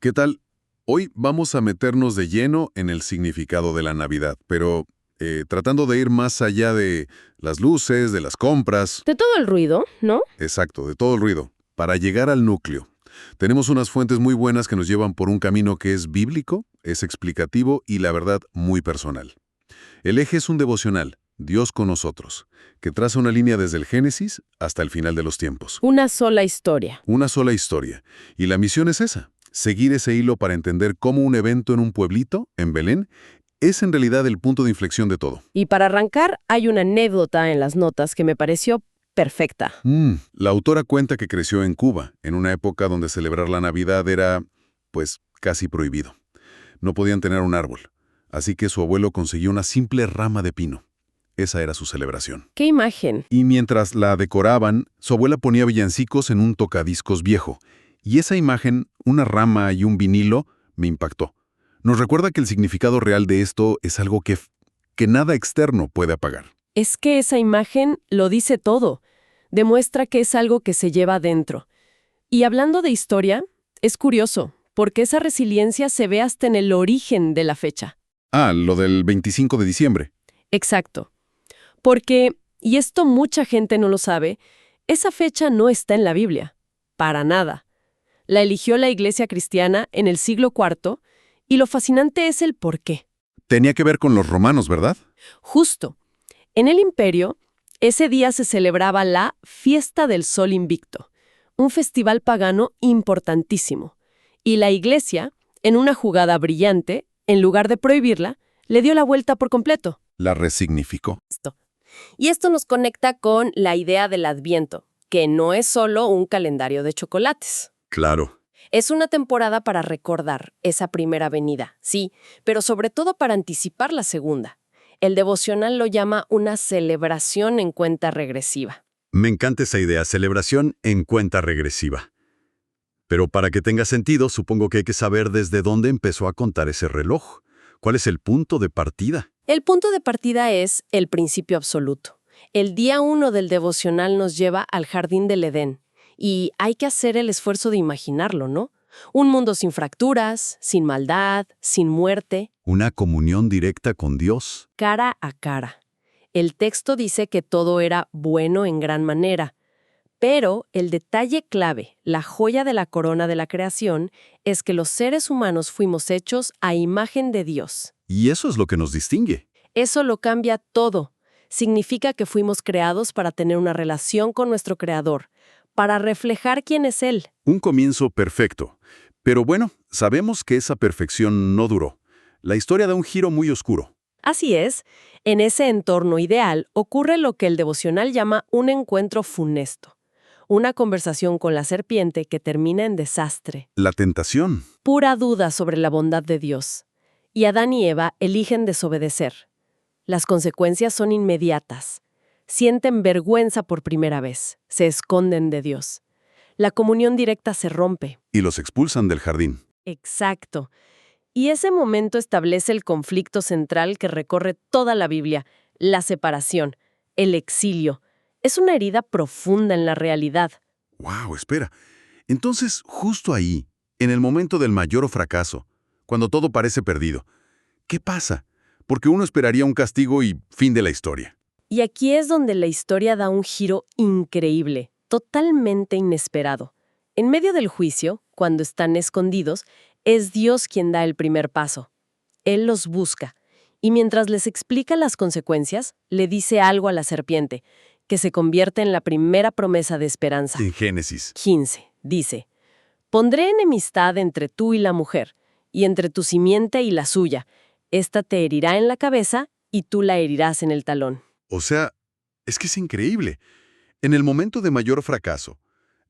¿Qué tal? Hoy vamos a meternos de lleno en el significado de la Navidad, pero tratando de ir más allá de las luces, de las compras, De todo el ruido, ¿no? exacto, de todo el ruido, para llegar al núcleo. Tenemos unas fuentes muy buenas que nos llevan por un camino que es bíblico, es explicativo y, la verdad, muy personal. El eje es un devocional, Dios con nosotros, que traza una línea desde el Génesis hasta el final de los tiempos. Una sola historia. Una sola historia. Y la misión es esa, seguir ese hilo para entender cómo un evento en un pueblito, en Belén, es en realidad el punto de inflexión de todo. Y para arrancar, hay una anécdota en las notas que me pareció perfecta. La autora cuenta que creció en Cuba, en una época donde celebrar la Navidad era, pues, casi prohibido. No podían tener un árbol, así que su abuelo consiguió una simple rama de pino. Esa era su celebración. ¡Qué imagen! Y mientras la decoraban, su abuela ponía villancicos en un tocadiscos viejo. Y esa imagen, una rama y un vinilo, me impactó. Nos recuerda que el significado real de esto es algo que nada externo puede apagar. Es que esa imagen lo dice todo. Demuestra que es algo que se lleva dentro. Y hablando de historia, es curioso, porque esa resiliencia se ve hasta en el origen de la fecha. Ah, lo del 25 de diciembre. Exacto. Porque, y esto mucha gente no lo sabe, esa fecha no está en la Biblia. Para nada. La eligió la Iglesia cristiana en el siglo IV, y lo fascinante es el por qué. Tenía que ver con los romanos, ¿verdad? Justo. En el Imperio, ese día se celebraba la Fiesta del Sol Invicto, un festival pagano importantísimo. Y la Iglesia, en una jugada brillante, en lugar de prohibirla, le dio la vuelta por completo. La resignificó. Y esto nos conecta con la idea del Adviento, que no es solo un calendario de chocolates. Claro. Es una temporada para recordar esa primera venida, sí, pero sobre todo para anticipar la segunda. El devocional lo llama una celebración en cuenta regresiva. Me encanta esa idea, celebración en cuenta regresiva. Pero para que tenga sentido, supongo que hay que saber desde dónde empezó a contar ese reloj. ¿Cuál es el punto de partida? El punto de partida es el principio absoluto. El día 1 del devocional nos lleva al jardín del Edén. Y hay que hacer el esfuerzo de imaginarlo, ¿no? Un mundo sin fracturas, sin maldad, sin muerte, Una comunión directa con Dios. cara a cara. El texto dice que todo era bueno en gran manera. Pero el detalle clave, la joya de la corona de la creación, es que los seres humanos fuimos hechos a imagen de Dios. Y eso es lo que nos distingue. Eso lo cambia todo. Significa que fuimos creados para tener una relación con nuestro Creador, para reflejar quién es Él. Un comienzo perfecto. Pero bueno, sabemos que esa perfección no duró. La historia da un giro muy oscuro. Así es, en ese entorno ideal ocurre lo que el devocional llama un encuentro funesto. Una conversación con la serpiente que termina en desastre. La tentación. Pura duda sobre la bondad de Dios. Y Adán y Eva eligen desobedecer. Las consecuencias son inmediatas. Sienten vergüenza por primera vez. Se esconden de Dios. La comunión directa se rompe. Y los expulsan del jardín. Exacto. Y ese momento establece el conflicto central que recorre toda la Biblia, la separación, el exilio. Es una herida profunda en la realidad. ¡Wow! Espera. Entonces, justo ahí, en el momento del mayor fracaso, cuando todo parece perdido, ¿qué pasa? Porque uno esperaría un castigo y fin de la historia. Y aquí es donde la historia da un giro increíble, totalmente inesperado. En medio del juicio, cuando están escondidos, es Dios quien da el primer paso. Él los busca, y mientras les explica las consecuencias, le dice algo a la serpiente, que se convierte en la primera promesa de esperanza. En Génesis. 15, dice, «Pondré enemistad entre tú y la mujer, y entre tu simiente y la suya. Esta te herirá en la cabeza, y tú la herirás en el talón». O sea, es que es increíble. En el momento de mayor fracaso,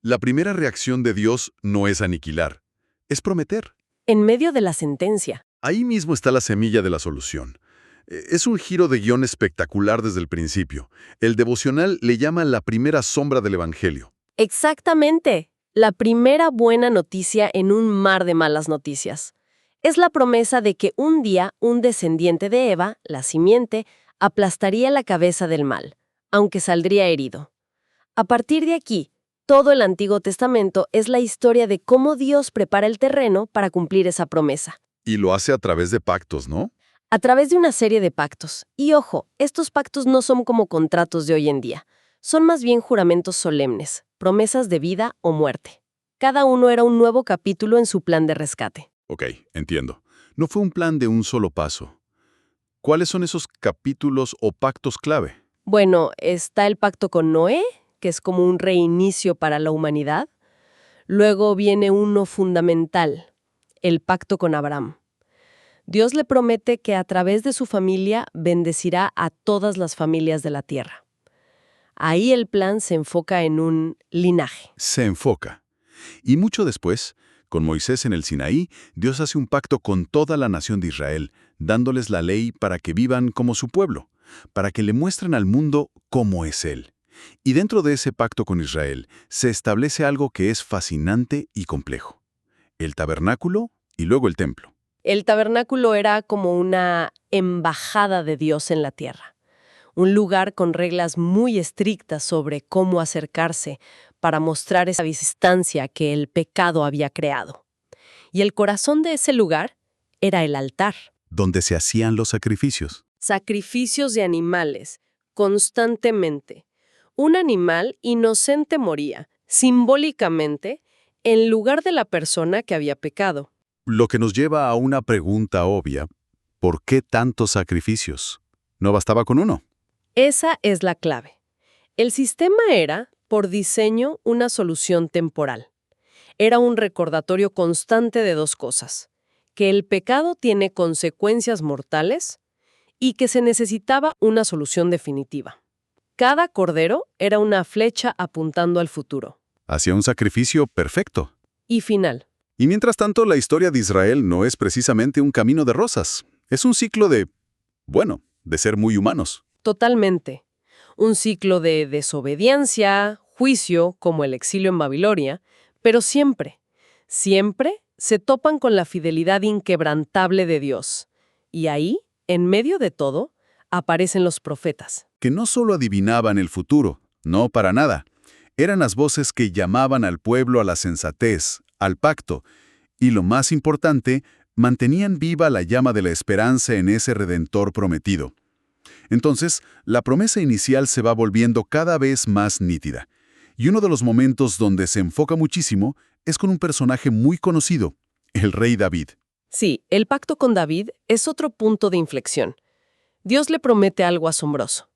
la primera reacción de Dios no es aniquilar, es prometer. En medio de la sentencia. Ahí mismo está la semilla de la solución. Es un giro de guión espectacular desde el principio. El devocional le llama la primera sombra del Evangelio. Exactamente. La primera buena noticia en un mar de malas noticias. Es la promesa de que un día un descendiente de Eva, la simiente, aplastaría la cabeza del mal, aunque saldría herido. A partir de aquí, Todo el Antiguo Testamento es la historia de cómo Dios prepara el terreno para cumplir esa promesa, Y lo hace a través de pactos, ¿no? a través de una serie de pactos. Y ojo, estos pactos no son como contratos de hoy en día, son más bien juramentos solemnes, promesas de vida o muerte. Cada uno era un nuevo capítulo en su plan de rescate. Ok, entiendo. No fue un plan de un solo paso. ¿Cuáles son esos capítulos o pactos clave? Bueno, está el pacto con Noé, que es como un reinicio para la humanidad. Luego viene uno fundamental, el pacto con Abraham. Dios le promete que a través de su familia bendecirá a todas las familias de la tierra. Ahí el plan se enfoca en un linaje. Se enfoca. Y mucho después, con Moisés en el Sinaí, Dios hace un pacto con toda la nación de Israel, dándoles la ley para que vivan como su pueblo, para que le muestren al mundo cómo es Él. Y dentro de ese pacto con Israel se establece algo que es fascinante y complejo: el tabernáculo y luego el templo. El tabernáculo era como una embajada de Dios en la tierra, un lugar con reglas muy estrictas sobre cómo acercarse para mostrar esa distancia que el pecado había creado. Y el corazón de ese lugar era el altar. Donde se hacían los sacrificios. Sacrificios de animales, constantemente. Un animal inocente moría, simbólicamente, en lugar de la persona que había pecado. Lo que nos lleva a una pregunta obvia: ¿por qué tantos sacrificios? ¿No bastaba con uno? Esa es la clave. El sistema era, por diseño, una solución temporal. Era un recordatorio constante de dos cosas: que el pecado tiene consecuencias mortales y que se necesitaba una solución definitiva. Cada cordero era una flecha apuntando al futuro. Hacía un sacrificio perfecto. Y final. Y mientras tanto, la historia de Israel no es precisamente un camino de rosas. Es un ciclo de ser muy humanos. Totalmente. Un ciclo de desobediencia, juicio, como el exilio en Babilonia, pero siempre se topan con la fidelidad inquebrantable de Dios. Y ahí, en medio de todo, aparecen los profetas. Que no solo adivinaban el futuro, no para nada. Eran las voces que llamaban al pueblo a la sensatez, al pacto, y lo más importante, mantenían viva la llama de la esperanza en ese Redentor prometido. Entonces, la promesa inicial se va volviendo cada vez más nítida. Y uno de los momentos donde se enfoca muchísimo es con un personaje muy conocido, el rey David. Sí, el pacto con David es otro punto de inflexión. Dios le promete algo asombroso: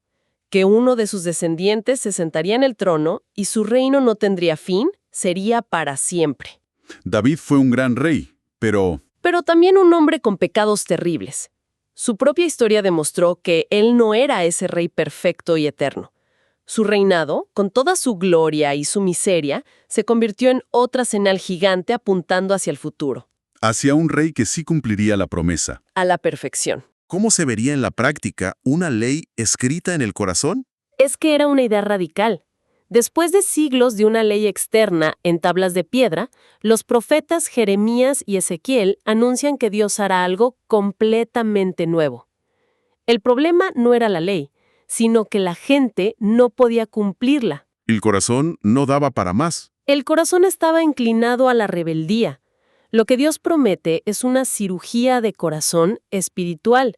que uno de sus descendientes se sentaría en el trono y su reino no tendría fin, sería para siempre. David fue un gran rey, pero También un hombre con pecados terribles. Su propia historia demostró que él no era ese rey perfecto y eterno. Su reinado, con toda su gloria y su miseria, se convirtió en otra señal gigante apuntando hacia el futuro, hacia un rey que sí cumpliría la promesa. a la perfección. ¿Cómo se vería en la práctica una ley escrita en el corazón? Es que era una idea radical. Después de siglos de una ley externa en tablas de piedra, los profetas Jeremías y Ezequiel anuncian que Dios hará algo completamente nuevo. El problema no era la ley, sino que la gente no podía cumplirla. El corazón no daba para más. El corazón estaba inclinado a la rebeldía. Lo que Dios promete es una cirugía de corazón espiritual.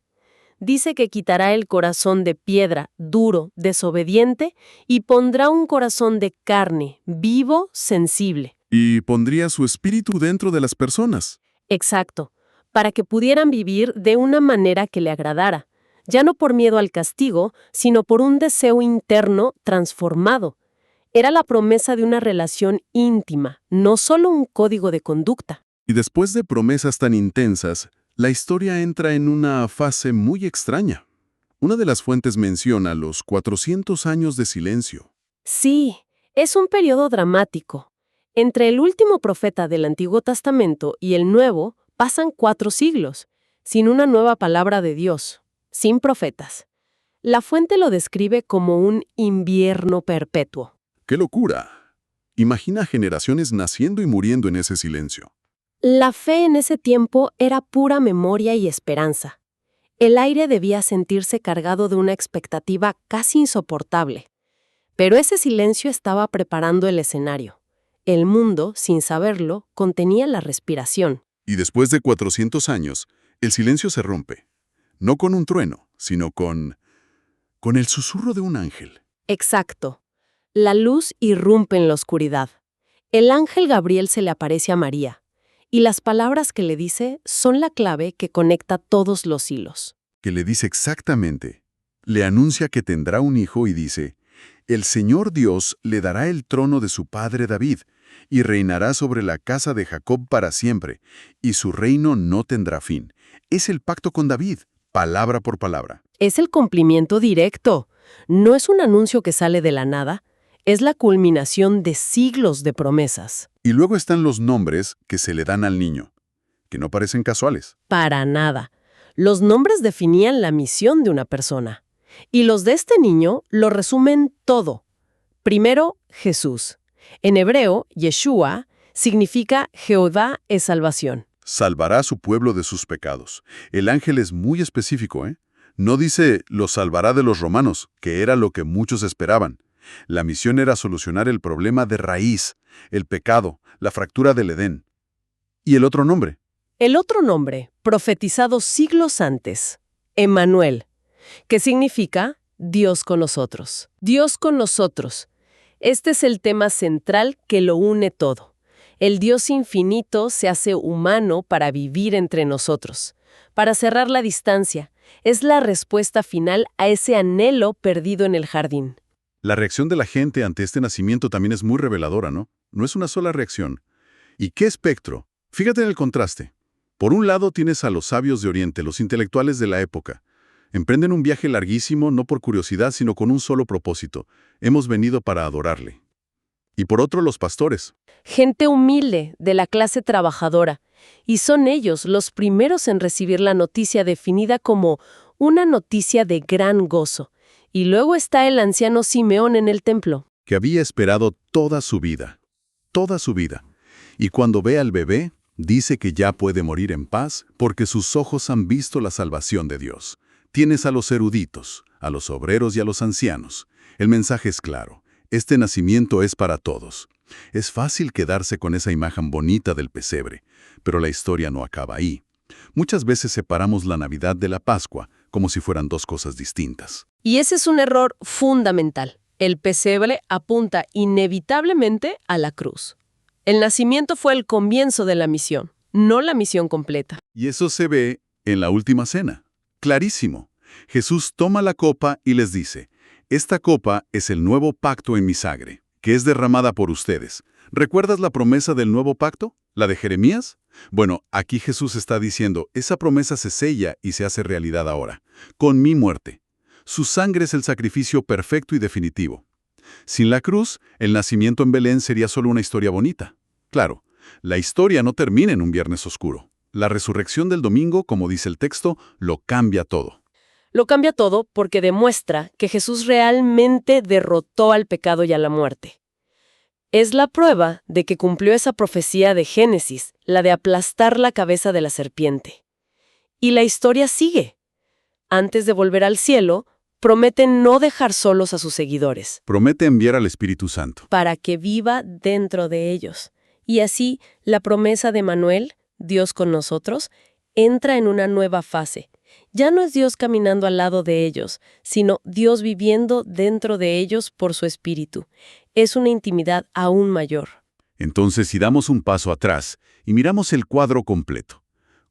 Dice que quitará el corazón de piedra, duro, desobediente, y pondrá un corazón de carne, vivo, sensible. Y pondría su espíritu dentro de las personas. Exacto, para que pudieran vivir de una manera que le agradara, ya no por miedo al castigo, sino por un deseo interno transformado. Era la promesa de una relación íntima, no solo un código de conducta. Y después de promesas tan intensas, la historia entra en una fase muy extraña. Una de las fuentes menciona los 400 años de silencio. Sí, es un periodo dramático. Entre el último profeta del Antiguo Testamento y el Nuevo pasan 4 siglos, sin una nueva palabra de Dios, sin profetas. La fuente lo describe como un invierno perpetuo. ¡Qué locura! Imagina generaciones naciendo y muriendo en ese silencio. La fe en ese tiempo era pura memoria y esperanza. El aire debía sentirse cargado de una expectativa casi insoportable. Pero ese silencio estaba preparando el escenario. El mundo, sin saberlo, contenía la respiración. Y después de 400 años, el silencio se rompe. No con un trueno, sino con el susurro de un ángel. Exacto. La luz irrumpe en la oscuridad. El ángel Gabriel se le aparece a María, y las palabras que le dice son la clave que conecta todos los hilos. Que le dice exactamente. Le anuncia que tendrá un hijo y dice, «El Señor Dios le dará el trono de su padre David, y reinará sobre la casa de Jacob para siempre, y su reino no tendrá fin». Es el pacto con David, palabra por palabra. Es el cumplimiento directo. No es un anuncio que sale de la nada, es la culminación de siglos de promesas. Y luego están los nombres que se le dan al niño, que no parecen casuales. Para nada. Los nombres definían la misión de una persona. Y los de este niño lo resumen todo. Primero, Jesús. En hebreo, Yeshua significa Jehová es salvación. Salvará a su pueblo de sus pecados. El ángel es muy específico, ¿eh? No dice, lo salvará de los romanos, que era lo que muchos esperaban. La misión era solucionar el problema de raíz, el pecado, la fractura del Edén. ¿Y el otro nombre? El otro nombre, profetizado siglos antes, Emmanuel, que significa Dios con nosotros. Dios con nosotros. Este es el tema central que lo une todo. El Dios infinito se hace humano para vivir entre nosotros, para cerrar la distancia. Es la respuesta final a ese anhelo perdido en el jardín. La reacción de la gente ante este nacimiento también es muy reveladora, ¿no? No es una sola reacción. ¿Y qué espectro? Fíjate en el contraste. Por un lado tienes a los sabios de Oriente, los intelectuales de la época. Emprenden un viaje larguísimo, no por curiosidad, sino con un solo propósito. Hemos venido para adorarle. Y por otro, los pastores. Gente humilde, de la clase trabajadora. Y son ellos los primeros en recibir la noticia definida como una noticia de gran gozo. Y luego está el anciano Simeón en el templo. Que había esperado toda su vida. Toda su vida. Y cuando ve al bebé, dice que ya puede morir en paz porque sus ojos han visto la salvación de Dios. Tienes a los eruditos, a los obreros y a los ancianos. El mensaje es claro. Este nacimiento es para todos. Es fácil quedarse con esa imagen bonita del pesebre, pero la historia no acaba ahí. Muchas veces separamos la Navidad de la Pascua como si fueran dos cosas distintas. Y ese es un error fundamental. El pesebre apunta inevitablemente a la cruz. El nacimiento fue el comienzo de la misión, no la misión completa. Y eso se ve en la última cena. Clarísimo. Jesús toma la copa y les dice, «Esta copa es el nuevo pacto en mi sangre, que es derramada por ustedes». ¿Recuerdas la promesa del nuevo pacto? ¿La de Jeremías? Bueno, aquí Jesús está diciendo, esa promesa se sella y se hace realidad ahora, con mi muerte. Su sangre es el sacrificio perfecto y definitivo. Sin la cruz, el nacimiento en Belén sería solo una historia bonita. Claro, la historia no termina en un viernes oscuro. La resurrección del domingo, como dice el texto, lo cambia todo. Lo cambia todo porque demuestra que Jesús realmente derrotó al pecado y a la muerte. Es la prueba de que cumplió esa profecía de Génesis, la de aplastar la cabeza de la serpiente. Y la historia sigue. Antes de volver al cielo, promete no dejar solos a sus seguidores. Promete enviar al Espíritu Santo. Para que viva dentro de ellos. Y así, la promesa de Manuel, Dios con nosotros, entra en una nueva fase. Ya no es Dios caminando al lado de ellos, sino Dios viviendo dentro de ellos por su Espíritu. Es una intimidad aún mayor. Entonces, si damos un paso atrás y miramos el cuadro completo,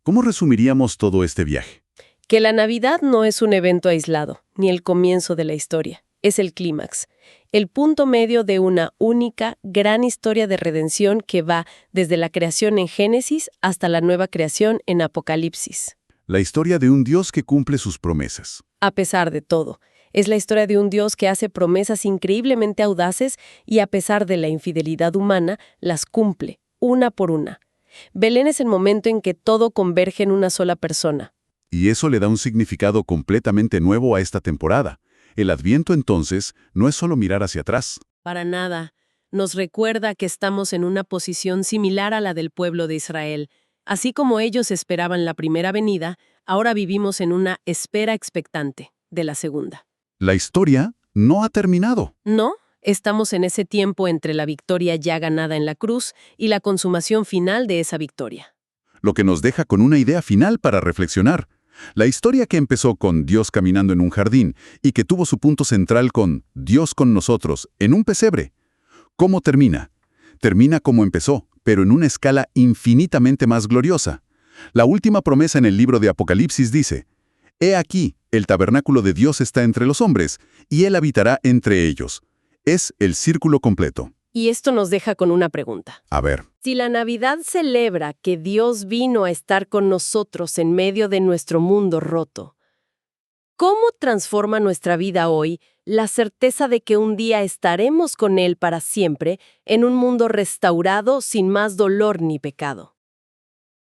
¿cómo resumiríamos todo este viaje? Que la Navidad no es un evento aislado, ni el comienzo de la historia. Es el clímax, el punto medio de una única, gran historia de redención que va desde la creación en Génesis hasta la nueva creación en Apocalipsis. La historia de un Dios que cumple sus promesas. A pesar de todo, es la historia de un Dios que hace promesas increíblemente audaces y a pesar de la infidelidad humana, las cumple, una por una. Belén es el momento en que todo converge en una sola persona. Y eso le da un significado completamente nuevo a esta temporada. El Adviento, entonces, no es solo mirar hacia atrás. Para nada. Nos recuerda que estamos en una posición similar a la del pueblo de Israel. Así como ellos esperaban la primera venida, ahora vivimos en una espera expectante de la segunda. La historia no ha terminado. No, Estamos en ese tiempo entre la victoria ya ganada en la cruz y la consumación final de esa victoria. Lo que nos deja con una idea final para reflexionar. La historia que empezó con Dios caminando en un jardín y que tuvo su punto central con Dios con nosotros en un pesebre. ¿Cómo termina? Termina como empezó, pero en una escala infinitamente más gloriosa. La última promesa en el libro de Apocalipsis dice: «He aquí, el tabernáculo de Dios está entre los hombres, y Él habitará entre ellos». Es el círculo completo. Y esto nos deja con una pregunta. A ver, Si la Navidad celebra que Dios vino a estar con nosotros en medio de nuestro mundo roto, ¿cómo transforma nuestra vida hoy la certeza de que un día estaremos con Él para siempre en un mundo restaurado sin más dolor ni pecado?